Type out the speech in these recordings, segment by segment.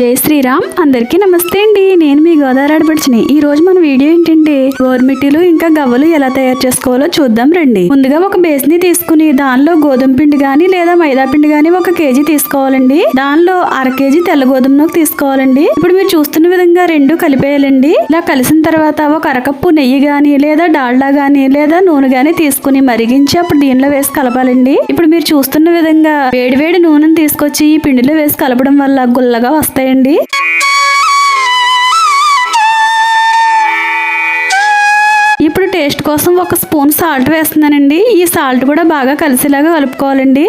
జై శ్రీరామ్. అందరికీ నమస్తే అండి. నేను మీ గోదావరి ఆడపడిచిని. ఈ రోజు మన వీడియో ఏంటంటే గోరుమిటీలు ఇంకా గవ్వలు ఎలా తయారు చేసుకోవాలో చూద్దాం రండి. ముందుగా ఒక బేస్ ని తీసుకుని దానిలో గోధుమ పిండి గాని లేదా మైదా పిండి గాని 1 కేజీ తీసుకోవాలండి. దానిలో 1/2 కేజీ తెల్ల గోధుమ నూక తీసుకోవాలండి. ఇప్పుడు మీరు చూస్తున్న విధంగా రెండు కలిపేయాలండి. ఇలా కలిసిన తర్వాత 1 అరకప్పు నెయ్యి గాని లేదా డాల్డా గాని లేదా నూనె గాని తీసుకుని మరిగించి అప్పుడు దీనిలో వేసి కలపాలండి. ఇప్పుడు మీరు చూస్తున్న విధంగా వేడివేడి నూనెను తీసుకొచ్చి ఈ పిండిలో వేసి కలపడం వల్ల గుల్లగా వస్తాయండి. ఇప్పుడు టేస్ట్ కోసం 1 స్పూన్ సాల్ట్ వేస్తున్నానండి. ఈ సాల్ట్ కూడా బాగా కలిసేలాగా కలుపుకోవాలండి.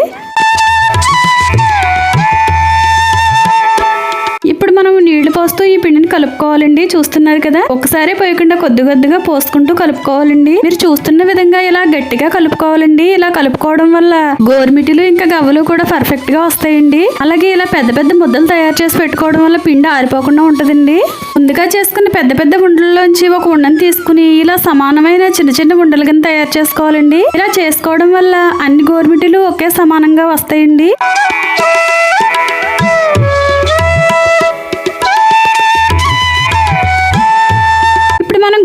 ఇప్పుడు మనం నీళ్లు పోస్తూ ఈ పిండిని కలుపుకోవాలండి. చూస్తున్నారు కదా, ఒకసారి పోయకుండా కొద్ది కొద్దిగా పోసుకుంటూ కలుపుకోవాలండి. మీరు చూస్తున్న విధంగా ఇలా గట్టిగా కలుపుకోవాలండి. ఇలా కలుపుకోవడం వల్ల గోరుమిటీలు ఇంకా గవ్వలు కూడా పర్ఫెక్ట్ గా వస్తాయండి. అలాగే ఇలా పెద్ద పెద్ద ముద్దలు తయారు చేసి పెట్టుకోవడం వల్ల పిండి ఆరిపోకుండా ఉంటుందండి. ముందుగా చేసుకున్న పెద్ద పెద్ద ఉండల్లోంచి ఒక ఉండని తీసుకుని ఇలా సమానమైన చిన్న చిన్న ఉండలు కింద తయారు చేసుకోవాలండి. ఇలా చేసుకోవడం వల్ల అన్ని గోరుమిటీలు ఒకే సమానంగా వస్తాయండి.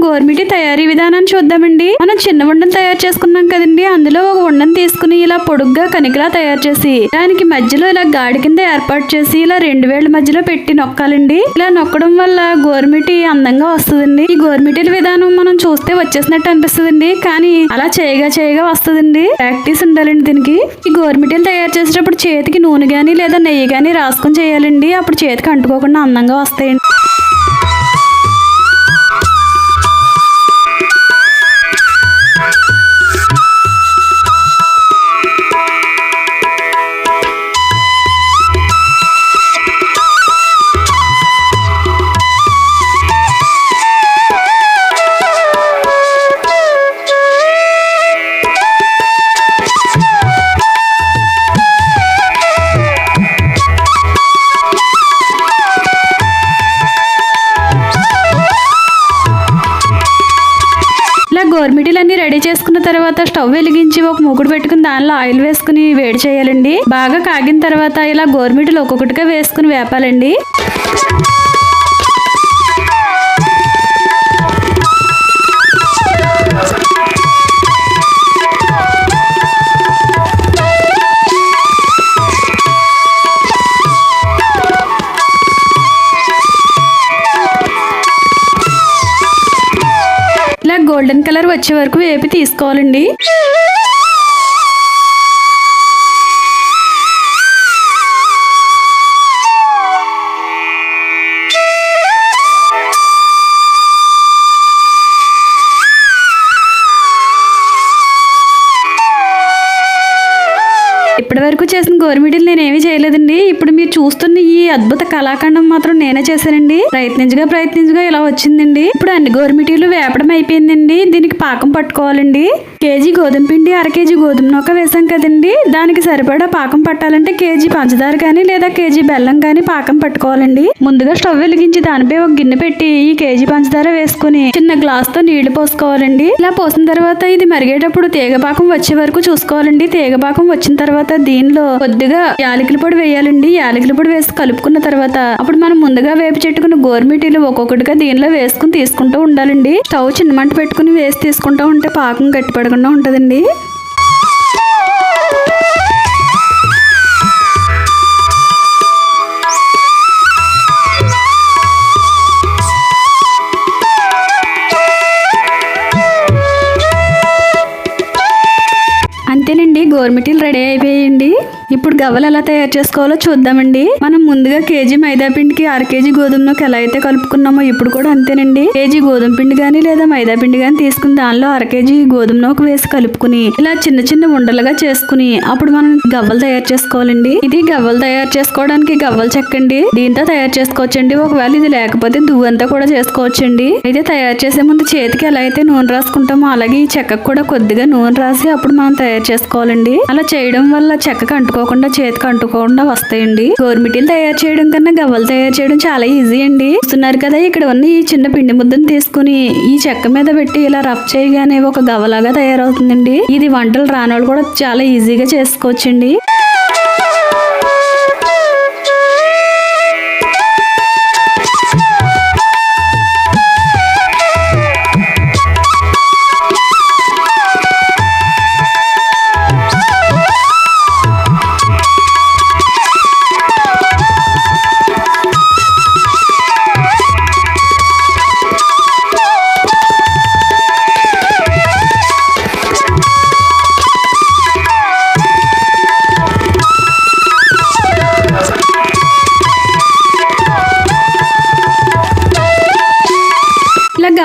గోరుమిటీ తయారీ విధానాన్ని చూద్దామండి. మనం చిన్న ఉండను తయారు చేసుకున్నాం కదండి, అందులో ఒక ఉండను తీసుకుని ఇలా పొడుగ్గా కనికలా తయారు చేసి దానికి మధ్యలో ఇలా గాడి కింద ఏర్పాటు చేసి ఇలా 2 వేళ్ల మధ్యలో పెట్టి నొక్కాలండి. ఇలా నొక్కడం వల్ల గోరుమిటీ అందంగా వస్తుందండి. ఈ గోరుమిటీల విధానం మనం చూస్తే వచ్చేసినట్టు అనిపిస్తుందండి, కానీ అలా చేయగా వస్తుందండి. ప్రాక్టీస్ ఉండాలండి దీనికి. ఈ గోరుమిటీలు తయారు చేసేటప్పుడు చేతికి నూనె గాని లేదా నెయ్యి గాని రాసుకొని చేయాలండి. అప్పుడు చేతికి అంటుకోకుండా అందంగా వస్తాయండి. గోరుమిటీలన్నీ రెడీ చేసుకున్న తర్వాత స్టవ్ వెలిగించి ఒక మూకుడు పెట్టుకుని దానిలో ఆయిల్ వేసుకుని వేడి చేయాలండి. బాగా కాగిన తర్వాత ఇలా గోరుమిటీలు ఒక్కొక్కటిగా వేసుకుని వేపాలండి. గోల్డెన్ కలర్ వచ్చే వరకు వేపి తీసుకోవాలండి. ఇప్పటి వరకు చేసిన గోరుమిటీలు నేనేమీ చేయలేదండి. ఇప్పుడు మీరు చూస్తున్న ఈ అద్భుత కళాఖండం మాత్రం నేనే చేశానండి. ప్రయత్నించగా ఇలా వచ్చిందండి. ఇప్పుడు అన్ని గోరుమిటీలు వేపడం అయిపోయిందండి. దీనికి పాకం పట్టుకోవాలండి. కేజీ గోధుమ పిండి 1/2 కేజీ గోధుమ నూక వేసాం కదండి, దానికి సరిపడా పాకం పట్టాలంటే కేజీ పంచదార కానీ లేదా కేజీ బెల్లం కానీ పాకం పట్టుకోవాలండి. ముందుగా స్టవ్ వెలిగించి దానిపై ఒక గిన్నె పెట్టి ఈ కేజీ పంచదార వేసుకుని చిన్న గ్లాస్ తో నీళ్లు పోసుకోవాలండి. ఇలా పోసిన తర్వాత ఇది మరిగేటప్పుడు తీగపాకం వచ్చే వరకు చూసుకోవాలండి. తీగపాకం వచ్చిన తర్వాత దీనిలో కొద్దిగా యాలకుల పొడి వేయాలండి. యాలకుల పొడి వేసి కలుపుకున్న తర్వాత అప్పుడు మనం ముందుగా వేపి చెట్టుకున్న గోరుమిటీలు ఒక్కొక్కటిగా దీనిలో వేసుకుని తీసుకుంటూ ఉండాలండి. స్టవ్ చిన్న మంట పెట్టుకుని వేసి తీసుకుంటూ ఉంటే పాకం గట్టిపడకుండా ఉంటుందండి. అంతేనండి, గోరుమిటీలు రెడీ అయిపోయాయండి. ఇప్పుడు గవ్వలు ఎలా తయారు చేసుకోవాలో చూద్దామండి. మనం ముందుగా కేజీ మైదా పిండికి 1/2 కేజీ గోధుమ నూక ఎలా అయితే కలుపుకున్నామో ఇప్పుడు కూడా అంతేనండి. కేజీ గోధుమ పిండి గానీ లేదా మైదా పిండి గానీ తీసుకుని దానిలో 1/2 కేజీ గోధుమ నూక వేసి కలుపుకుని ఇలా చిన్న చిన్న ఉండలుగా చేసుకుని అప్పుడు మనం గవ్వలు తయారు చేసుకోవాలండి. ఇది గవ్వలు తయారు చేసుకోవడానికి గవ్వల చెక్కండి. దీంతో తయారు చేసుకోవచ్చండి. ఒకవేళ ఇది లేకపోతే దువ్వంతా కూడా చేసుకోవచ్చండి. అయితే తయారు చేసే ముందు చేతికి ఎలా అయితే నూనె రాసుకుంటామో అలాగే ఈ చెక్కకు కూడా కొద్దిగా నూనె రాసి అప్పుడు మనం తయారు చేసుకోవాలండి. అలా చేయడం వల్ల చెక్కకు అంటుకోకుండా చేతికి అంటుకోకుండా వస్తాయండి. గోరుమిటీలు తయారు చేయడం కన్నా గవ్వలు తయారు చేయడం చాలా ఈజీ అండి. చూస్తున్నారు కదా, ఇక్కడ ఉన్న ఈ చిన్న పిండి ముద్దను తీసుకుని ఈ చెక్క మీద పెట్టి ఇలా రఫ్ చేయగానే ఒక గవ్వలాగా తయారవుతుందండి. ఇది వంటలు రానోళ్ళు కూడా చాలా ఈజీగా చేసుకోవచ్చండి.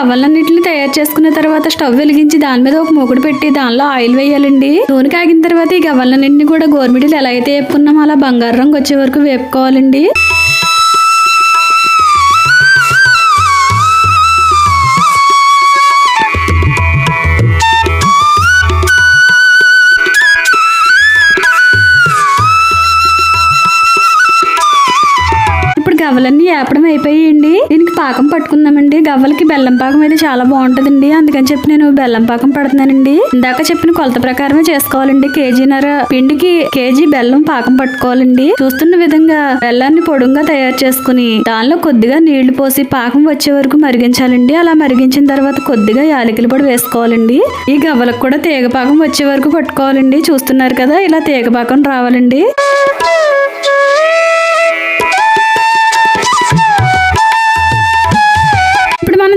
గవ్వలన్నిటిని తయారు చేసుకున్న తర్వాత స్టవ్ వెలిగించి దాని మీద ఒక మూకుడు పెట్టి దానిలో ఆయిల్ వేయాలండి. నూనె కాగిన తర్వాత ఈ గవ్వలన్నింటిని కూడా గోరుమిడిలు ఎలా అయితే వేపుకున్నామో అలా బంగారు రంగు వచ్చే వరకు వేపుకోవాలండి. గవ్వలన్నీ వేపడం అయిపోయాయండి. దీనికి పాకం పట్టుకుందామండి. గవ్వలకి బెల్లం పాకం అయితే చాలా బాగుంటదండి. అందుకని చెప్పి నేను బెల్లం పాకం పడుతున్నానండి. ఇందాక చెప్పిన కొలత ప్రకారమే చేసుకోవాలండి. కేజీన్నర పిండికి కేజీ బెల్లం పాకం పట్టుకోవాలండి. చూస్తున్న విధంగా బెల్లాన్ని పొడుగ్గా తయారు చేసుకుని దానిలో కొద్దిగా నీళ్లు పోసి పాకం వచ్చే వరకు మరిగించాలండి. అలా మరిగించిన తర్వాత కొద్దిగా యాలకుల పొడి వేసుకోవాలండి. ఈ గవ్వలకు కూడా తీగ పాకం వచ్చే వరకు పట్టుకోవాలండి. చూస్తున్నారు కదా, ఇలా తీగ పాకం రావాలండి.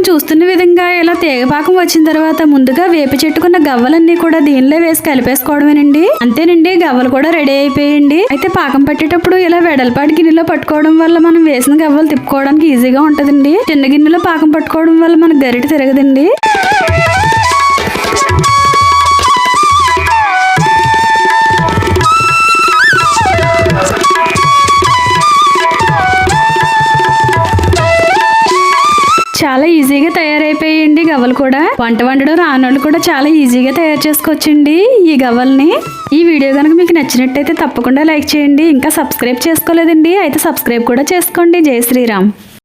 చూస్తున్న విధంగా ఇలా తీగపాకం వచ్చిన తర్వాత ముందుగా వేపి చెట్టుకున్న గవ్వలన్నీ కూడా దీనిలో వేసి కలిపేసుకోవడమేనండి. అంతేనండి, గవ్వలు కూడా రెడీ అయిపోయండి. అయితే పాకం పట్టేటప్పుడు ఇలా వెడల్పాటి గిన్నెలో పట్టుకోవడం వల్ల మనం వేసిన గవ్వలు తిప్పుకోవడానికి ఈజీగా ఉంటదండి. చిన్న గిన్నెలో పాకం పట్టుకోవడం వల్ల మనకు గరిట తిరగదండి. చాలా ఈజీగా తయారైపోయాయండి గవ్వలు కూడా. వంట వండడం రానోళ్ళు కూడా చాలా ఈజీగా తయారు చేసుకోవచ్చండి ఈ గవ్వల్ని. ఈ వీడియో కనుక మీకు నచ్చినట్టయితే తప్పకుండా లైక్ చేయండి. ఇంకా సబ్స్క్రైబ్ చేసుకోలేదండి, అయితే సబ్స్క్రైబ్ కూడా చేసుకోండి. జై శ్రీరామ్.